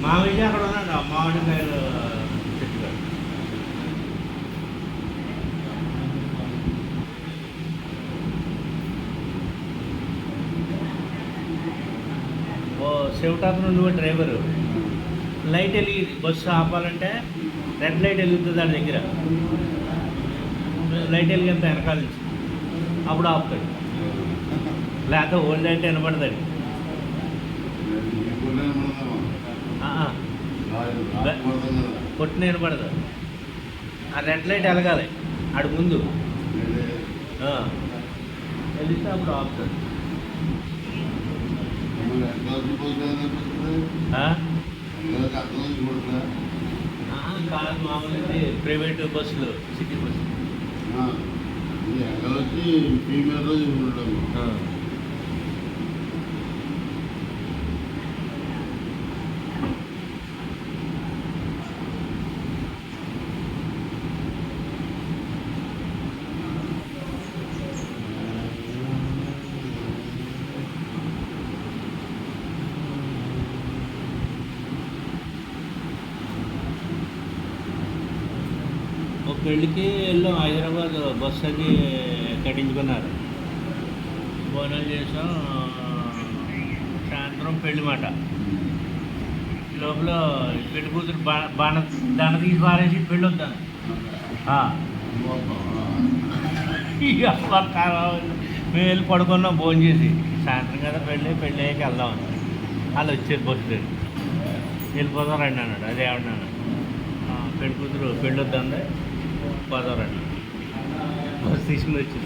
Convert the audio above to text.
మామిడి అక్కడ ఉన్నాడు మామిడికాయలు చెట్టు. ఓ శివటాపు నువ్వు డ్రైవరు లైట్ వెలిగి బస్సు ఆపాలంటే రెడ్ లైట్ వెలుగుతుంది దాని దగ్గర. లైట్ వెలిగేంత వెనకాల నుంచి అప్పుడు ఆపుతాడు, లేకపోతే ఓల్డ్ అంటే వినపడతాడు. కొట్టిన వినపడదు. ఆ రెడ్ లైట్ వెలగాలి ఆడు ముందు వెలిగితే అప్పుడు ఆపుతాడు. కాదు మామూలు ప్రైవేట్ బస్సులు, సిటీ బస్సులు. ఒక పెళ్ళికి వెళ్ళాం హైదరాబాద్, బస్సు అది కట్టించుకున్నారు. బోనాలు చేసాం, సాయంత్రం పెళ్లి మాట. లోపల పెళ్లి కూతురు దండ తీసి పారేసి పెళ్ళి వద్దాను. మేము వెళ్ళి పడుకున్నాం భోజనం చేసి. సాయంత్రం కదా పెళ్ళి అయ్యాక వెళ్దాం. వాళ్ళు వచ్చారు బస్సు వెళ్ళిపోదాం రండి అన్నాడు. అదే ఏమన్నాను, పెళ్లి కూతురు పెళ్ళి వద్దండి పోదారండి. బస్సు తీసుకుని వచ్చి